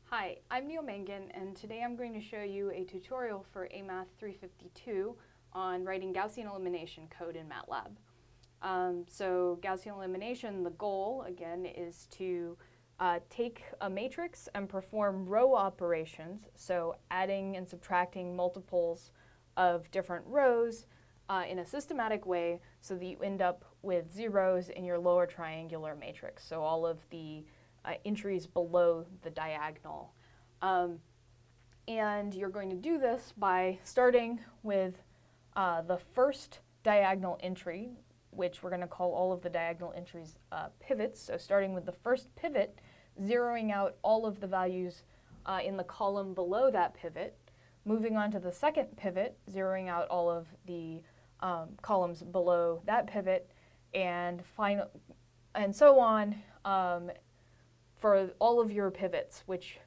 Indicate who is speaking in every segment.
Speaker 1: Hi, I'm Neil Mangan, and today I'm going to show you a tutorial for AMATH352 on writing Gaussian elimination code in Matlab. So Gaussian elimination, the goal, again, is to take a matrix and perform row operations, so adding and subtracting multiples of different rows in a systematic way so that you end up with zeros in your lower triangular matrix, so all of the entries below the diagonal. And you're going to do this by starting with the first diagonal entry, which we're going to call all of the diagonal entries pivots. So starting with the first pivot, zeroing out all of the values in the column below that pivot, moving on to the second pivot, zeroing out all of the columns below that pivot, and so on for all of your pivots, which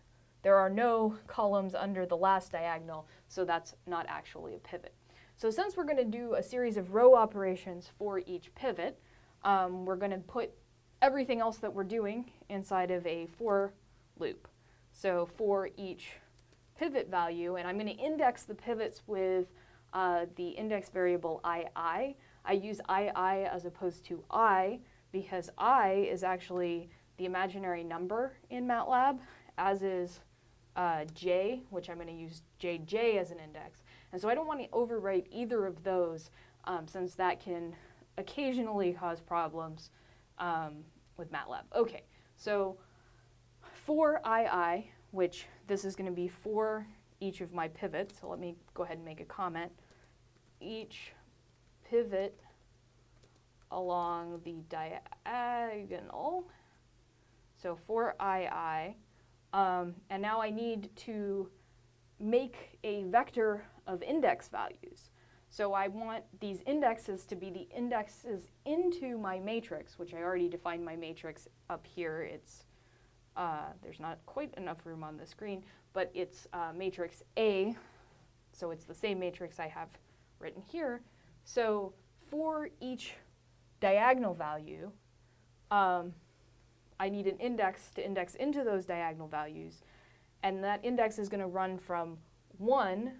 Speaker 1: there are no columns under the last diagonal, so that's not actually a pivot. So since we're going to do a series of row operations for each pivot, we're going to put everything else that we're doing inside of a for loop. So for each pivot value, and I'm going to index the pivots with the index variable I use I as opposed to I because I is actually the imaginary number in Matlab, as is j, which I'm going to use jj as an index. And so I don't want to overwrite either of those since that can occasionally cause problems with Matlab. Okay, so for II, which this is going to be for each of my pivots, so let me go ahead and make a comment. Each pivot along the diagonal, so for II, and now I need to make a vector of index values. So I want these indexes to be the indexes into my matrix, which I already defined my matrix up here. It's there's not quite enough room on the screen, but it's matrix A, so it's the same matrix I have written here. So for each diagonal value, I need an index to index into those diagonal values, and that index is going to run from 1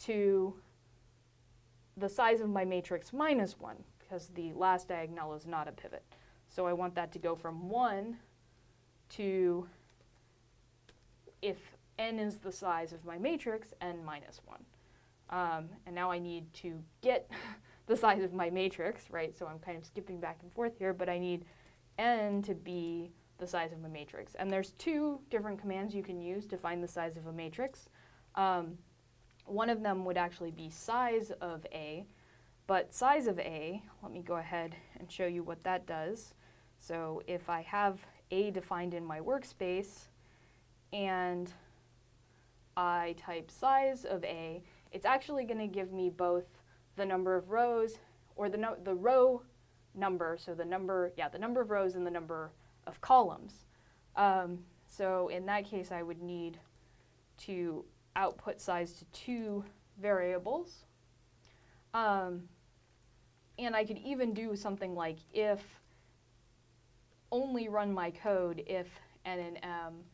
Speaker 1: to the size of my matrix minus 1, because the last diagonal is not a pivot. So I want that to go from 1 to, if n is the size of my matrix, n minus 1. And now I need to get the size of my matrix, right? So I'm kind of skipping back and forth here, but I need n to be the size of a matrix. And there's two different commands you can use to find the size of a matrix. One of them would actually be size of A, but size of A, let me go ahead and show you what that does. So if I have A defined in my workspace and I type size of A, it's actually going to give me both the number of rows, or the row number, so the number of rows and the number of columns. So in that case, I would need to output size to two variables. And I could even do something like if only run my code if n and m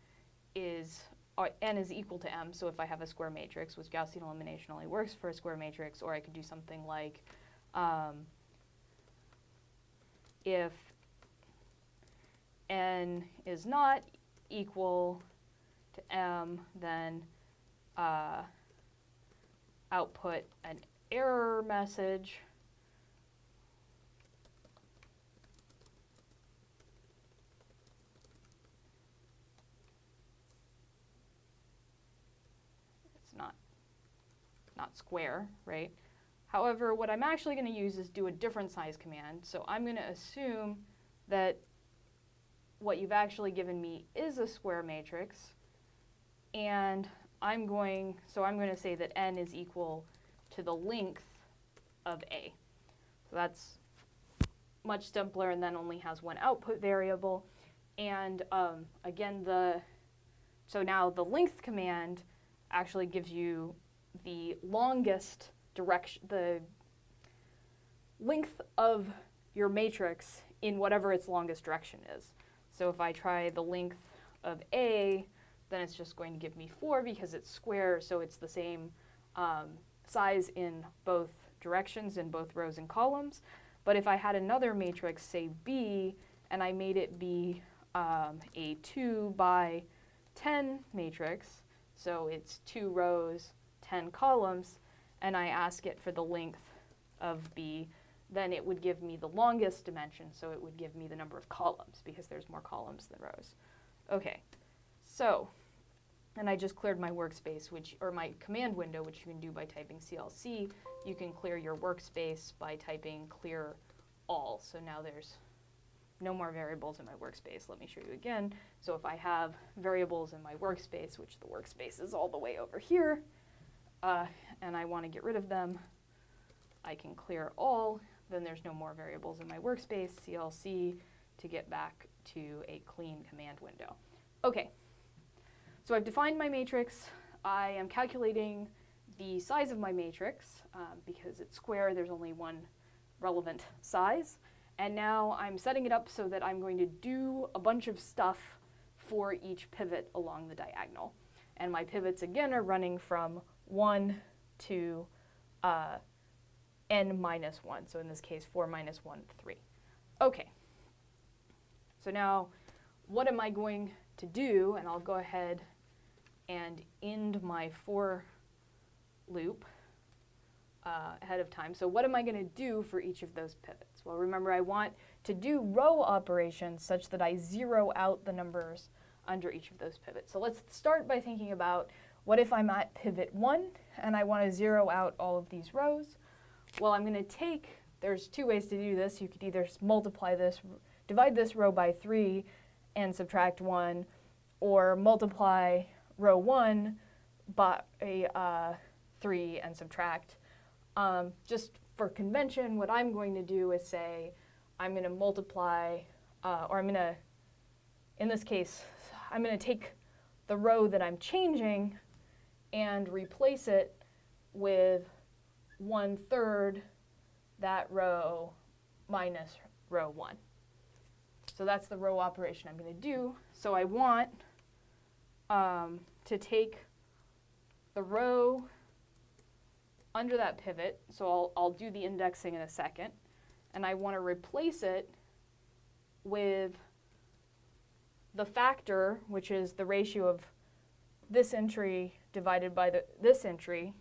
Speaker 1: is n is equal to m, so if I have a square matrix, which Gaussian elimination only works for a square matrix, or I could do something like if n is not equal to m, then output an error message. It's not square, right? However, what I'm actually going to use is do a different size command. So I'm going to assume that what you've actually given me is a square matrix, and I'm going to say that n is equal to the length of A. So that's much simpler, and then only has one output variable. And again, so now the length command actually gives you the longest direction, the length of your matrix in whatever its longest direction is. So if I try the length of A then it's just going to give me 4 because it's square, so it's the same size in both directions, in both rows and columns. But if I had another matrix, say B, and I made it be a 2 by 10 matrix, so it's 2 rows, 10 columns, and I ask it for the length of B, then it would give me the longest dimension, so it would give me the number of columns, because there's more columns than rows. Okay, so, and I just cleared my workspace, or my command window, which you can do by typing CLC. You can clear your workspace by typing clear all. So now there's no more variables in my workspace. Let me show you again. So if I have variables in my workspace, which the workspace is all the way over here, and I want to get rid of them, I can clear all. Then there's no more variables in my workspace, CLC, to get back to a clean command window. Okay, so I've defined my matrix. I am calculating the size of my matrix. Because it's square, there's only one relevant size. And now I'm setting it up so that I'm going to do a bunch of stuff for each pivot along the diagonal. And my pivots, again, are running from 1 to n minus 1. So in this case, 4 minus 1, 3. Okay. So now, what am I going to do? And I'll go ahead and end my for loop ahead of time. So what am I going to do for each of those pivots? Well, remember, I want to do row operations such that I zero out the numbers under each of those pivots. So let's start by thinking about, what if I'm at pivot 1 and I want to zero out all of these rows? Well, I'm going to take, there's 2 ways to do this. You could either multiply this, divide this row by 3 and subtract 1, or multiply row 1 by 3 and subtract. Just for convention, what I'm going to do is say I'm going to multiply, or I'm going to, in this case, I'm going to take the row that I'm changing and replace it with 1/3 that row minus row 1. So that's the row operation I'm going to do. So I want to take the row under that pivot, so I'll do the indexing in a second, and I want to replace it with the factor, which is the ratio of this entry divided by this entry,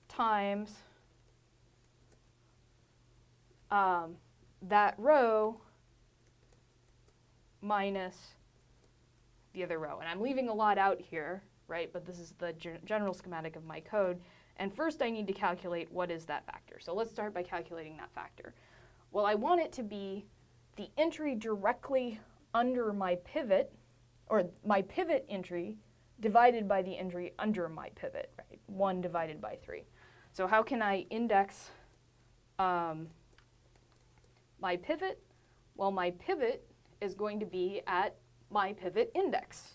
Speaker 1: times that row minus the other row. And I'm leaving a lot out here, right? But this is the general schematic of my code. And first I need to calculate what is that factor. So let's start by calculating that factor. Well, I want it to be the entry directly under my pivot, or my pivot entry divided by the entry under my pivot, right? 1 divided by 3. So how can I index my pivot? Well, my pivot is going to be at my pivot index.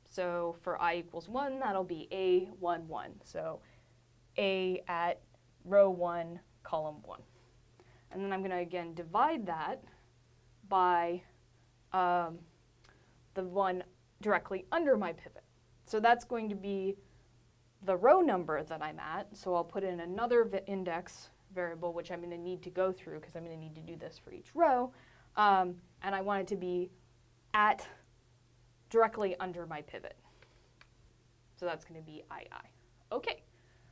Speaker 1: So for I equals 1, that'll be A1, 1. So A at row 1, column 1. And then I'm going to, again, divide that by the one directly under my pivot. So that's going to be the row number that I'm at. So I'll put in another index variable, which I'm going to need to go through because I'm going to need to do this for each row. And I want it to be at directly under my pivot. So that's going to be II. Okay,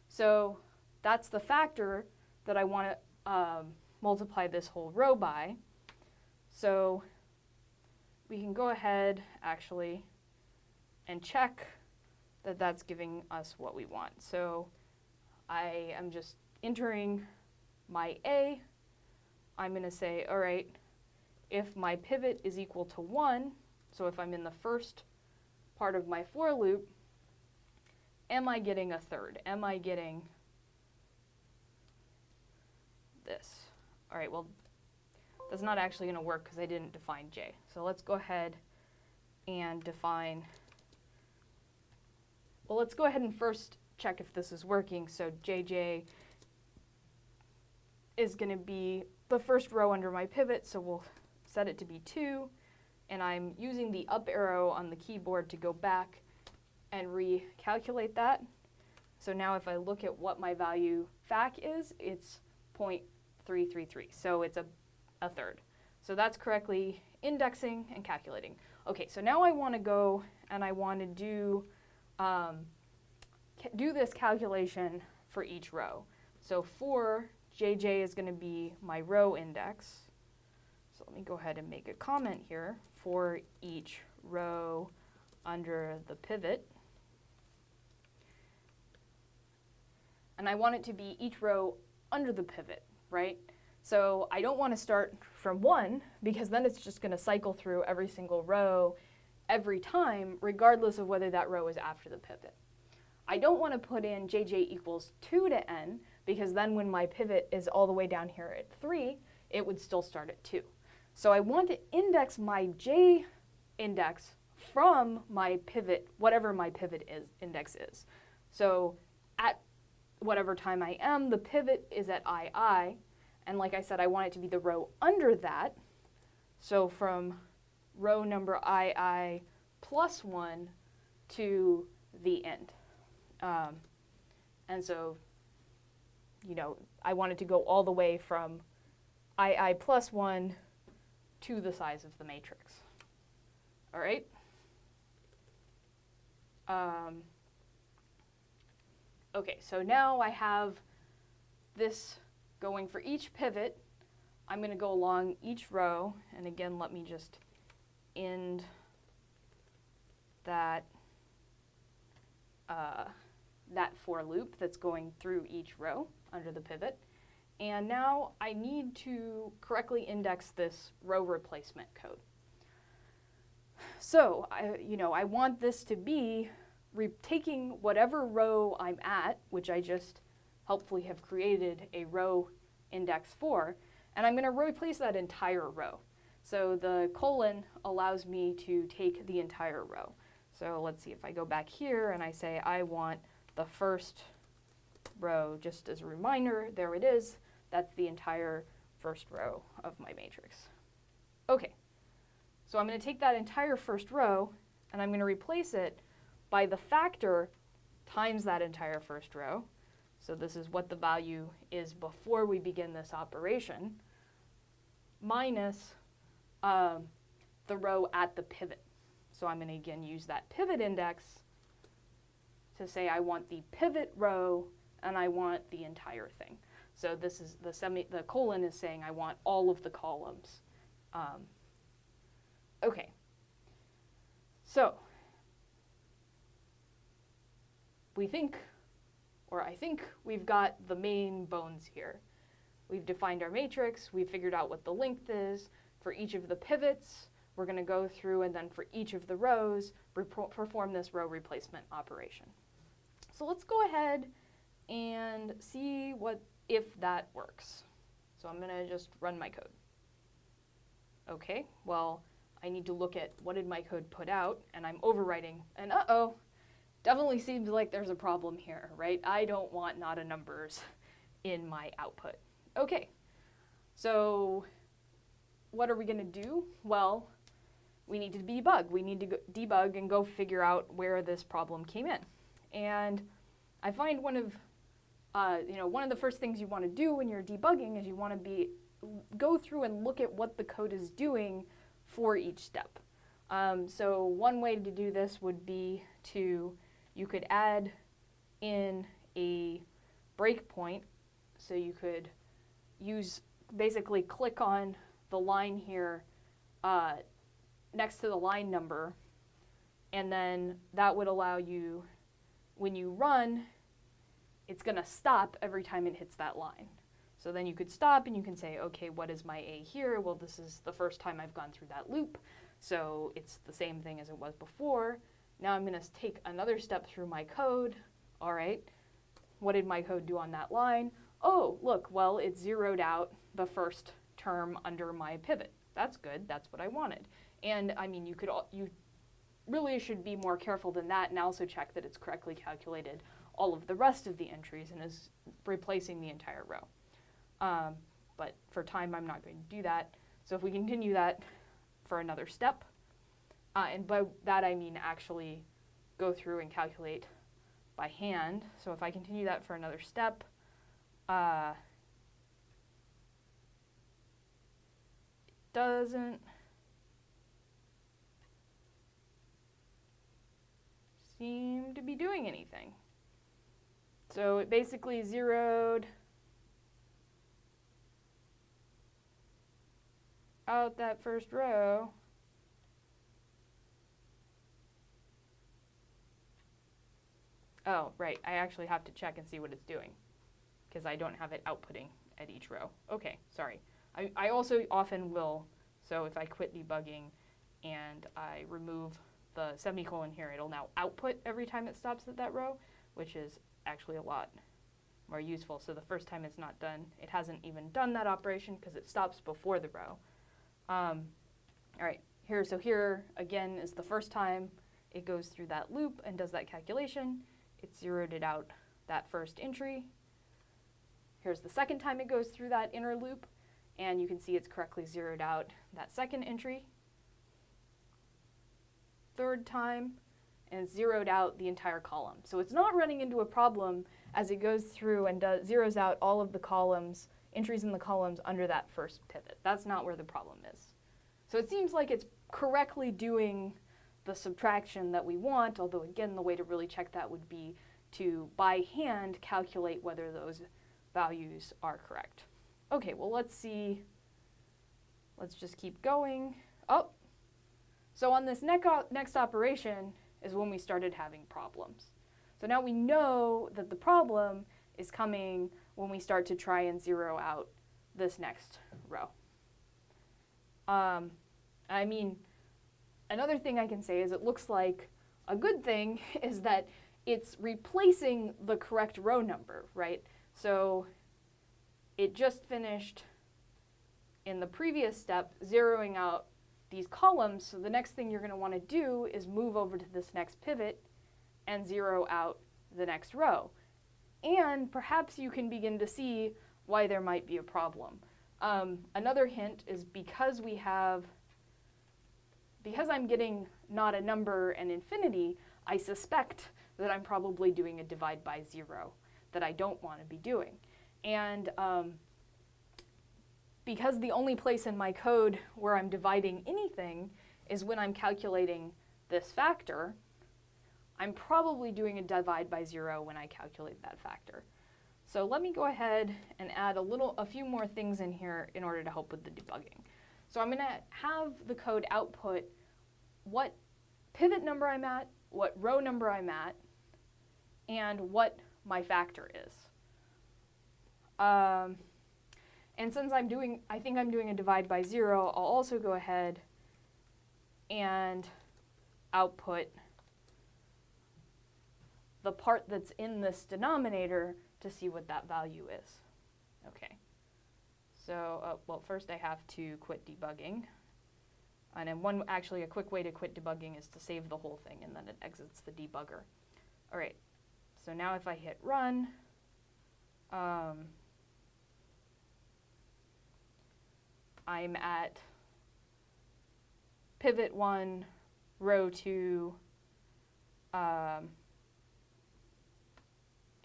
Speaker 1: so that's the factor that I want to multiply this whole row by. So we can go ahead, actually, and check that that's giving us what we want. So I am just entering my A. I'm going to say, all right, if my pivot is equal to 1, so if I'm in the first part of my for loop, am I getting a third? Am I getting this? All right, well, that's not actually going to work because I didn't define J. So let's go ahead and define, well, let's go ahead and first check if this is working. So JJ is going to be the first row under my pivot, so we'll set it to be 2. And I'm using the up arrow on the keyboard to go back and recalculate that. So now if I look at what my value FAC is, it's 0.333. So it's a third. So that's correctly indexing and calculating. Okay, so now I want to go and I want to do this calculation for each row. So for JJ is going to be my row index. So let me go ahead and make a comment here for each row under the pivot. And I want it to be each row under the pivot, right? So I don't want to start from 1 because then it's just going to cycle through every single row every time, regardless of whether that row is after the pivot. I don't want to put in JJ equals 2 to n because then when my pivot is all the way down here at 3, it would still start at 2. So I want to index my J index from my pivot, whatever my pivot index is. So at whatever time I am, the pivot is at II, and like I said, I want it to be the row under that. So from row number II plus 1 to the end. And so, you know, I want it to go all the way from II plus 1 to the size of the matrix. All right? Okay, so now I have this going for each pivot. I'm going to go along each row, and again, let me just end that that for loop that's going through each row under the pivot. And now I need to correctly index this row replacement code. So I want this to be taking whatever row I'm at, which I just helpfully have created a row index for, and I'm going to replace that entire row. So the colon allows me to take the entire row. So let's see if I go back here and I say I want the first row, just as a reminder, there it is. That's the entire first row of my matrix. Okay, so I'm going to take that entire first row and I'm going to replace it by the factor times that entire first row. So this is what the value is before we begin this operation, minus the row at the pivot. So I'm going to again use that pivot index to say I want the pivot row and I want the entire thing. So this is the colon is saying I want all of the columns. Okay. So I think we've got the main bones here. We've defined our matrix, we've figured out what the length is. For each of the pivots, we're going to go through and then for each of the rows, perform this row replacement operation. So let's go ahead and see if that works. So I'm going to just run my code. Okay, well, I need to look at what did my code put out, and I'm overwriting, and uh-oh, definitely seems like there's a problem here, right? I don't want not a numbers in my output. Okay, so what are we going to do? Well, we need to debug. We need to debug and go figure out where this problem came in. And I find one of the first things you want to do when you're debugging is you want to go through and look at what the code is doing for each step. So one way to do this would be you could add in a breakpoint. So you could basically click on the line here next to the line number, and then that would allow you, when you run, it's going to stop every time it hits that line. So then you could stop and you can say, okay, what is my A here? Well, this is the first time I've gone through that loop, so it's the same thing as it was before. Now I'm going to take another step through my code. All right, what did my code do on that line? Oh, look, well, it zeroed out the first term under my pivot. That's good. That's what I wanted. And I mean, you really should be more careful than that and also check that it's correctly calculated all of the rest of the entries and is replacing the entire row. But for time, I'm not going to do that. So if we continue that for another step, and by that I mean actually go through and calculate by hand. So if I continue that for another step, it doesn't seem to be doing anything. So it basically zeroed out that first row. Oh, right, I actually have to check and see what it's doing because I don't have it outputting at each row. Okay, sorry. I also often will, so if I quit debugging and I remove the semicolon here, it'll now output every time it stops at that row, which is actually a lot more useful. So the first time it's not done, it hasn't even done that operation because it stops before the row. All right, so here again is the first time it goes through that loop and does that calculation. It zeroed it out that first entry. Here's the second time it goes through that inner loop, and you can see it's correctly zeroed out that second entry. Third time, and zeroed out the entire column. So it's not running into a problem as it goes through and zeroes out all of the columns, entries in the columns under that first pivot. That's not where the problem is. So it seems like it's correctly doing the subtraction that we want, although again, the way to really check that would be to, by hand, calculate whether those values are correct. Okay, well, let's see. Let's just keep going. Oh, so on this next operation is when we started having problems. So now we know that the problem is coming when we start to try and zero out this next row. I mean, another thing I can say is it looks like a good thing is that it's replacing the correct row number, right? So it just finished in the previous step zeroing out these columns, so the next thing you're going to want to do is move over to this next pivot and zero out the next row. And perhaps you can begin to see why there might be a problem. Another hint is because I'm getting not a number and infinity, I suspect that I'm probably doing a divide by zero that I don't want to be doing. And because the only place in my code where I'm dividing anything is when I'm calculating this factor, I'm probably doing a divide by zero when I calculate that factor. So let me go ahead and add a few more things in here in order to help with the debugging. So I'm going to have the code output what pivot number I'm at, what row number I'm at, and what my factor is. And since I think I'm doing a divide by zero, I'll also go ahead and output the part that's in this denominator to see what that value is. Okay. So, well, first I have to quit debugging. And then actually a quick way to quit debugging is to save the whole thing and then it exits the debugger. All right. So now if I hit run, I'm at pivot 1, row 2.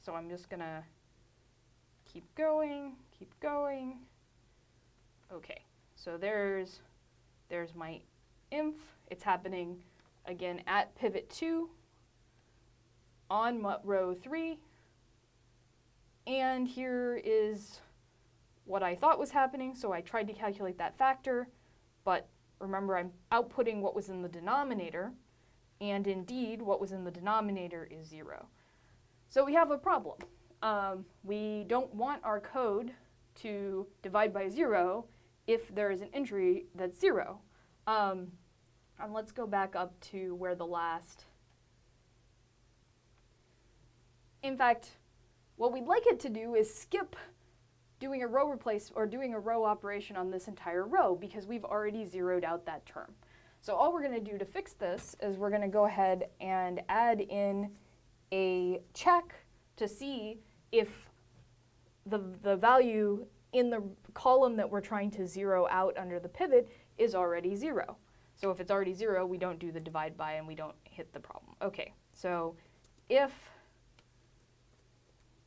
Speaker 1: So I'm just going to keep going. Okay, so there's my inf. It's happening again at pivot 2 on row 3. And here is what I thought was happening, so I tried to calculate that factor, but remember I'm outputting what was in the denominator, and indeed what was in the denominator is 0. So we have a problem. We don't want our code to divide by 0 if there is an entry that's 0. And let's go back up to where the last... In fact, what we'd like it to do is skip doing a row replace or doing a row operation on this entire row because we've already zeroed out that term. So all we're going to do to fix this is we're going to go ahead and add in a check to see if the value in the column that we're trying to zero out under the pivot is already 0. So if it's already 0, we don't do the divide by and we don't hit the problem. Okay, So if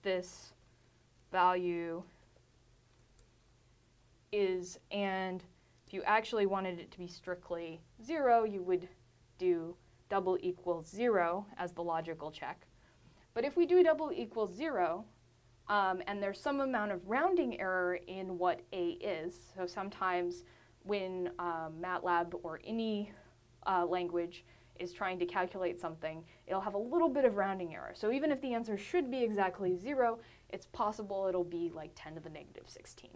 Speaker 1: this value is, and if you actually wanted it to be strictly 0, you would do double equals 0 as the logical check. But if we do double equals 0, and there's some amount of rounding error in what A is, so sometimes when Matlab or any language is trying to calculate something, it'll have a little bit of rounding error. So even if the answer should be exactly 0, it's possible it'll be like 10 to the negative 16.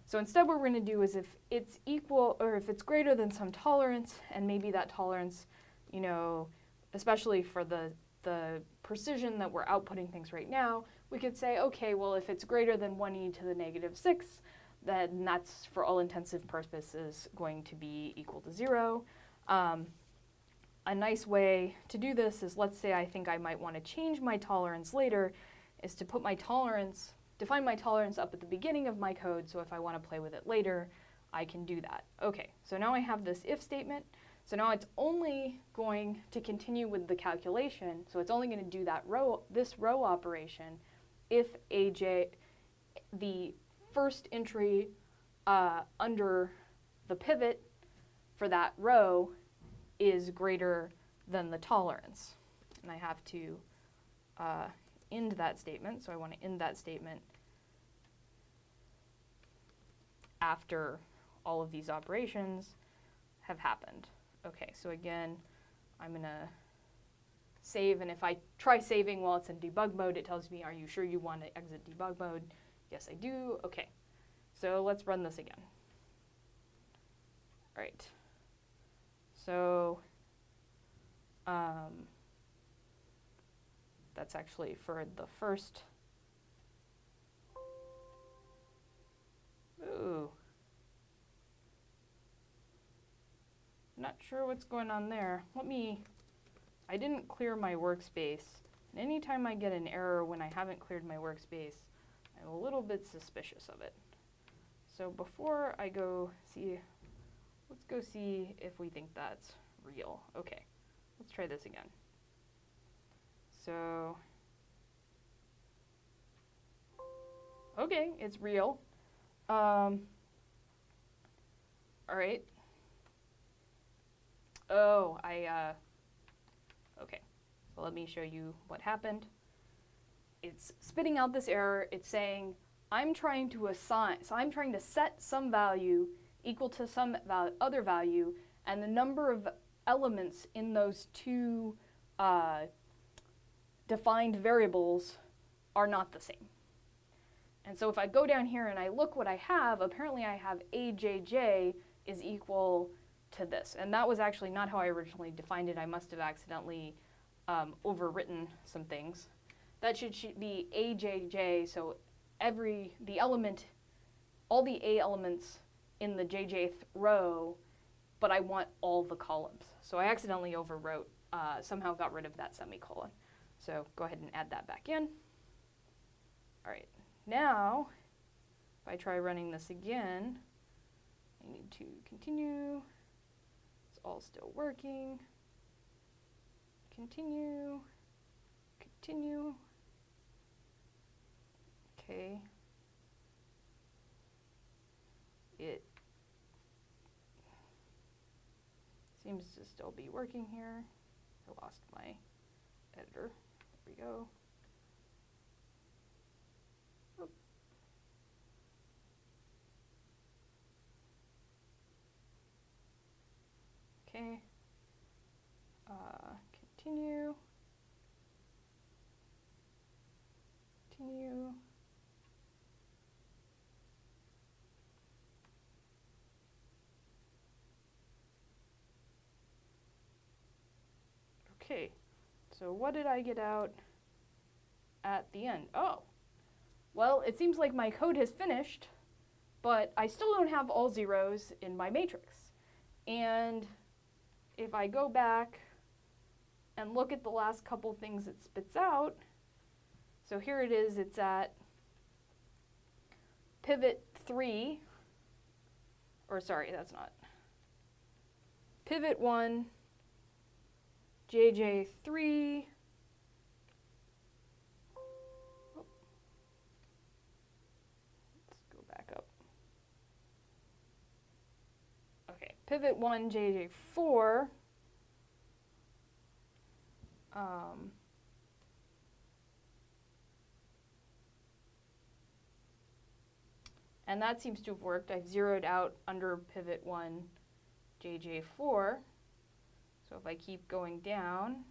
Speaker 1: So instead what we're going to do is if it's equal, or if it's greater than some tolerance, and maybe that tolerance, you know, especially for the precision that we're outputting things right now, we could say, okay, well, if it's greater than 1e to the negative 6, then that's, for all intensive purposes, going to be equal to 0. A nice way to do this is, let's say I think I might want to change my tolerance later, is to put my tolerance, define my tolerance up at the beginning of my code, so if I want to play with it later, I can do that. Okay, so now I have this if statement. So now it's only going to continue with the calculation, so it's only going to do that row, this row operation, if AJ, the first entry under the pivot for that row is greater than the tolerance. And I have to end that statement, so I want to end that statement after all of these operations have happened. Okay, so again, I'm going to save, and if I try saving while it's in debug mode, it tells me, are you sure you want to exit debug mode? Yes, I do. Okay, so let's run this again. All right, so that's actually for the first. Ooh. Not sure what's going on there. I didn't clear my workspace. And anytime I get an error when I haven't cleared my workspace, I'm a little bit suspicious of it. So before I go see, let's go see if we think that's real. Okay, let's try this again. So, okay, it's real. All right. Oh, okay, so let me show you what happened. It's spitting out this error. It's saying, I'm trying to assign, so I'm trying to set some value equal to some other value, and the number of elements in those two defined variables are not the same. And so if I go down here and I look what I have, apparently I have AJJ is equal to this. And that was actually not how I originally defined it. I must have accidentally overwritten some things. That should be AJJ, so the element, all the A elements in the JJth row, but I want all the columns. So I accidentally overwrote, somehow got rid of that semicolon. So go ahead and add that back in. All right, now if I try running this again, I need to continue. It's all still working. Continue, continue. Okay. It seems to still be working here. I lost my editor. There we go. Oop. Okay. Continue. Continue. Okay, so what did I get out at the end? Oh, well, it seems like my code has finished, but I still don't have all zeros in my matrix. And if I go back and look at the last couple things it spits out, so here it is, it's at pivot 3, or sorry, that's not. Pivot 1, JJ3, pivot 1 JJ4, and that seems to have worked. I've zeroed out under pivot 1 JJ4. So if I keep going down,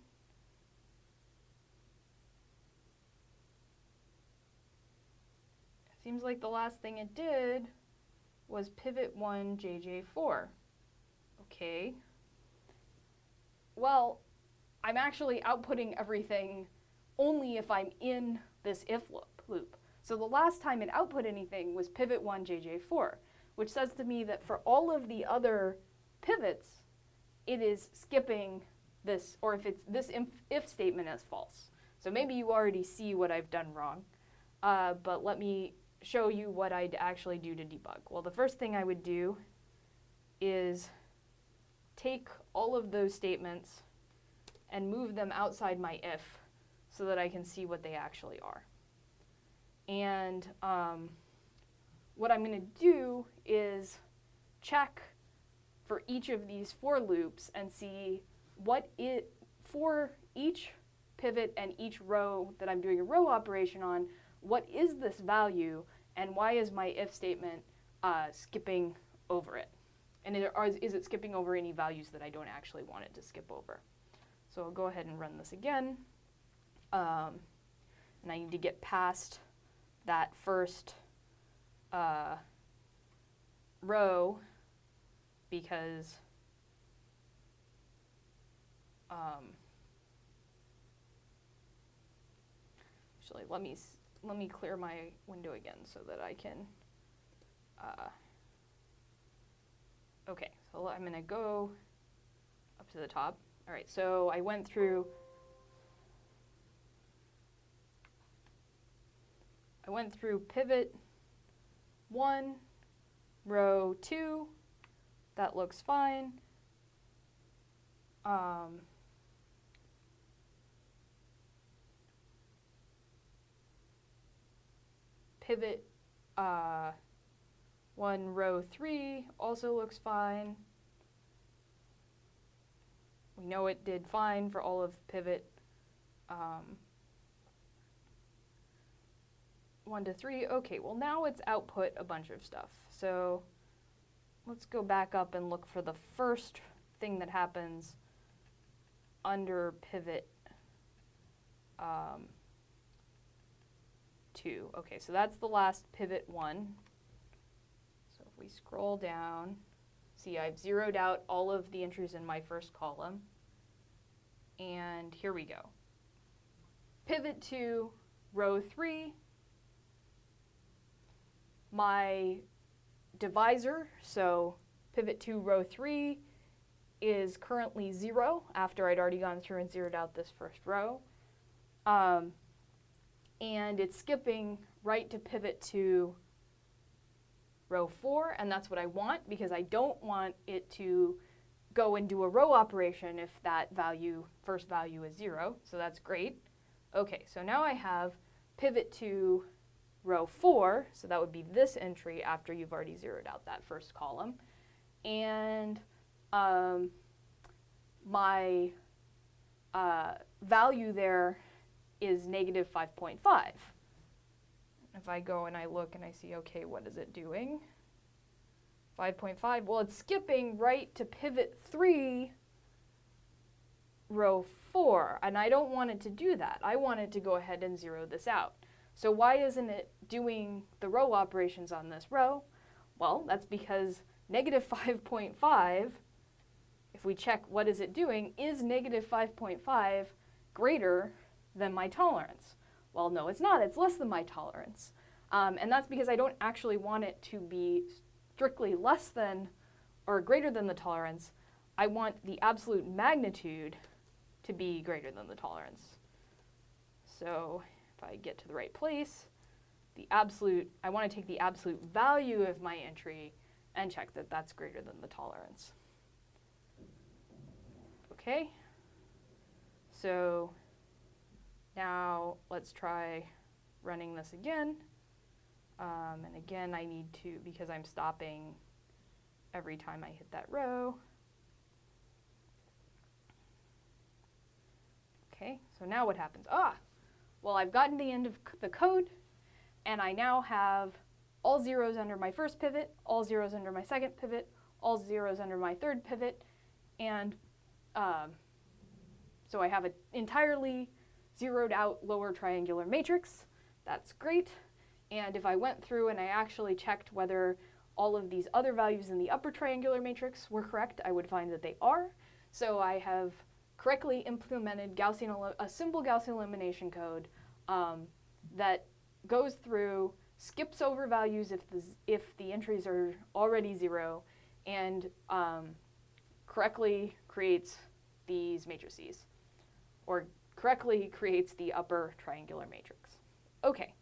Speaker 1: it seems like the last thing it did was pivot 1 JJ4. Okay. Well, I'm actually outputting everything only if I'm in this if loop. So the last time it output anything was pivot 1 JJ4, which says to me that for all of the other pivots, it is skipping this, or if it's this if statement is false. So maybe you already see what I've done wrong, but let me show you what I'd actually do to debug. Well, the first thing I would do is take all of those statements and move them outside my if so that I can see what they actually are. And what I'm going to do is check for each of these for loops and see what it, for each pivot and each row that I'm doing a row operation on, what is this value and why is my if statement skipping over it? And is it skipping over any values that I don't actually want it to skip over? So I'll go ahead and run this again. And I need to get past that first row because actually let me clear my window again so that I can okay, so I'm going to go up to the top. All right, so I went through pivot 1, row 2, that looks fine. Pivot 1, row 3 also looks fine. We know it did fine for all of pivot 1 to 3. Okay, well now it's output a bunch of stuff. So let's go back up and look for the first thing that happens under pivot 2. Okay, so that's the last pivot 1. So if we scroll down, see I've zeroed out all of the entries in my first column. And here we go. Pivot 2, row 3. My divisor, so pivot 2, row 3, is currently 0 after I'd already gone through and zeroed out this first row. And it's skipping right to pivot 2, row 4, and that's what I want because I don't want it to go and do a row operation if that value, first value is 0, so that's great. Okay, so now I have pivot 2, row 4, so that would be this entry after you've already zeroed out that first column. And my value there is negative 5.5. If I go and I look and I see, okay, what is it doing? 5.5, well, it's skipping right to pivot 3, row 4, and I don't want it to do that. I want it to go ahead and zero this out. So why isn't it doing the row operations on this row? Well, that's because negative 5.5, if we check what is it doing, is negative 5.5 greater than my tolerance? Well, no, it's not. It's less than my tolerance. And that's because I don't actually want it to be strictly less than or greater than the tolerance. I want the absolute magnitude to be greater than the tolerance. So if I get to the right place, I want to take the absolute value of my entry and check that that's greater than the tolerance. Okay, so now let's try running this again. And again, I need to, because I'm stopping every time I hit that row. Okay, so now what happens? Well, I've gotten to the end of the code, and I now have all zeros under my first pivot, all zeros under my second pivot, all zeros under my third pivot, and so I have an entirely zeroed out lower triangular matrix. That's great. And if I went through and I actually checked whether all of these other values in the upper triangular matrix were correct, I would find that they are. So I have correctly implemented a simple Gaussian elimination code that goes through, skips over values if the entries are already zero, and correctly creates these matrices, or correctly creates the upper triangular matrix. Okay,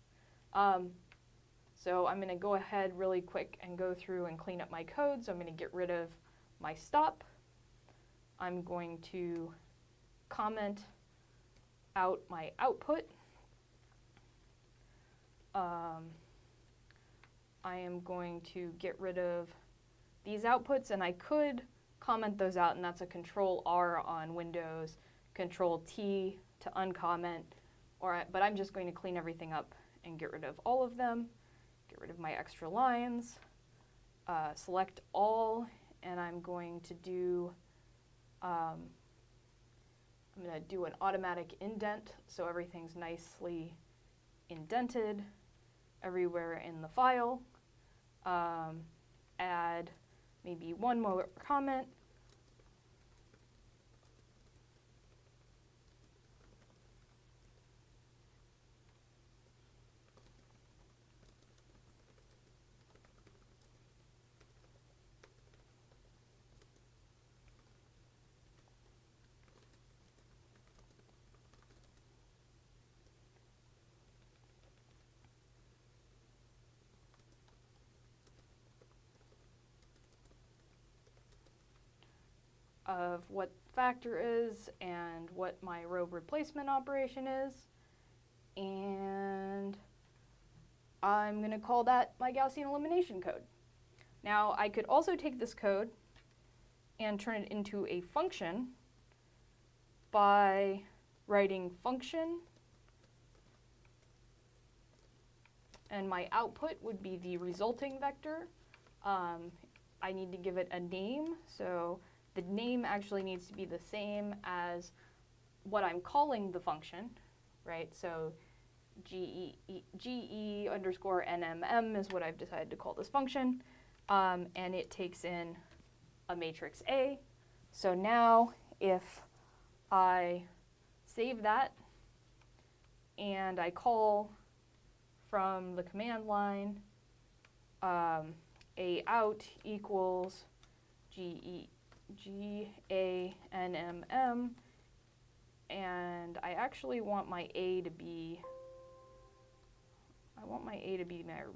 Speaker 1: so I'm going to go ahead really quick and go through and clean up my code. So I'm going to get rid of my stop. I'm going to comment out my output. I am going to get rid of these outputs, and I could comment those out, and that's a Control-R on Windows, Control-T to uncomment, but I'm just going to clean everything up and get rid of all of them, get rid of my extra lines, select all, and I'm going to do an automatic indent, so everything's nicely indented everywhere in the file. Add maybe one more comment. Of what factor is and what my row replacement operation is, and I'm going to call that my Gaussian elimination code. Now I could also take this code and turn it into a function by writing function, and my output would be the resulting vector. I need to give it a name, so the name actually needs to be the same as what I'm calling the function, right? So GE underscore NMM is what I've decided to call this function, and it takes in a matrix A. So now if I save that and I call from the command line A out equals GANMM, and I actually want my A to be, my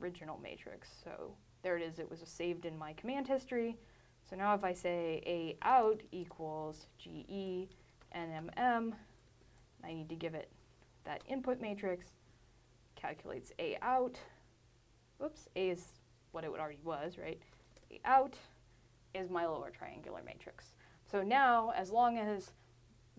Speaker 1: original matrix. So there it is, it was saved in my command history. So now if I say A out equals GENMM, I need to give it that input matrix, calculates A out. Whoops, A is what it already was, right? A out is my lower triangular matrix. So now, as long as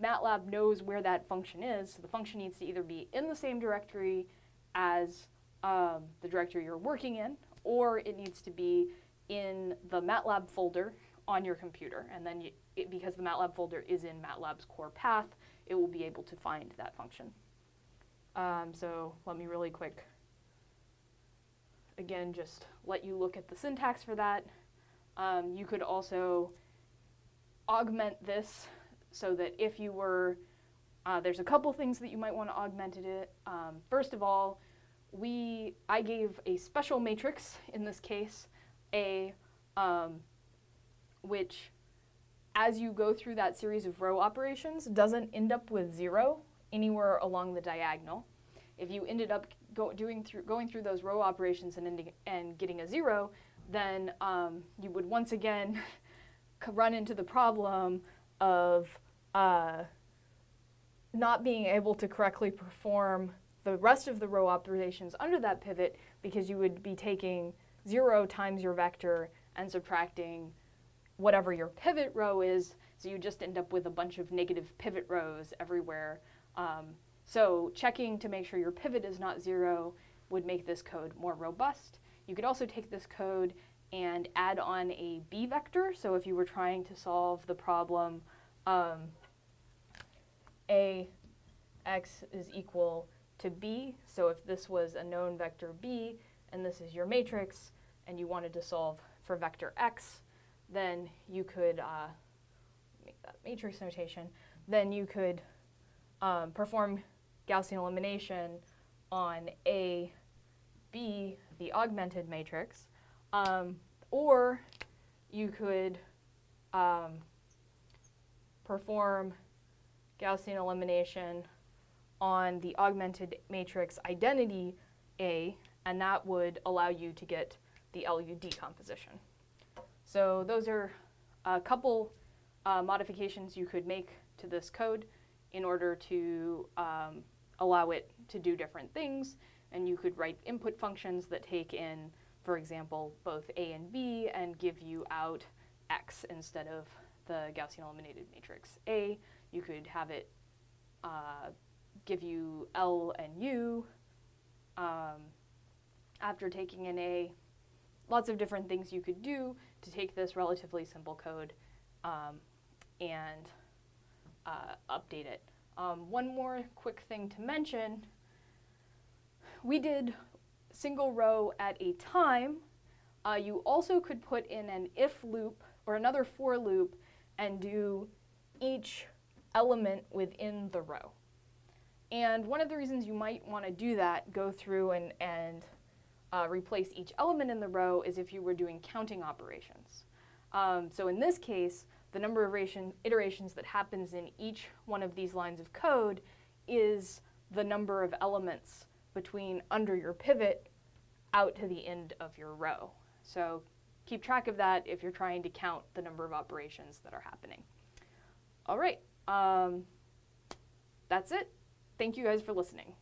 Speaker 1: MATLAB knows where that function is, so the function needs to either be in the same directory as the directory you're working in, or it needs to be in the MATLAB folder on your computer. And then because the MATLAB folder is in MATLAB's core path, it will be able to find that function. So let me really quick, again, just let you look at the syntax for that. You could also augment this so that if you were, there's a couple things that you might want to augment it. First of all, I gave a special matrix, in this case, which, as you go through that series of row operations, doesn't end up with 0 anywhere along the diagonal. If you ended up going through those row operations and getting a 0, then you would once again run into the problem of not being able to correctly perform the rest of the row operations under that pivot, because you would be taking 0 times your vector and subtracting whatever your pivot row is, so you just end up with a bunch of negative pivot rows everywhere. So checking to make sure your pivot is not 0 would make this code more robust. You could also take this code and add on a b vector. So if you were trying to solve the problem ax is equal to b, so if this was a known vector b and this is your matrix and you wanted to solve for vector x, then you could make that matrix notation, then you could perform Gaussian elimination on A, B, the augmented matrix, or you could perform Gaussian elimination on the augmented matrix identity A, and that would allow you to get the LU decomposition. So those are a couple modifications you could make to this code in order to allow it to do different things. And you could write input functions that take in, for example, both A and B and give you out X instead of the Gaussian eliminated matrix A. You could have it give you L and U after taking in A. Lots of different things you could do to take this relatively simple code and update it. One more quick thing to mention, we did single row at a time. You also could put in an if loop or another for loop and do each element within the row. And one of the reasons you might want to do that, go through and replace each element in the row, is if you were doing counting operations. So in this case, the number of iterations that happens in each one of these lines of code is the number of elements between under your pivot out to the end of your row. So keep track of that if you're trying to count the number of operations that are happening. All right, that's it. Thank you guys for listening.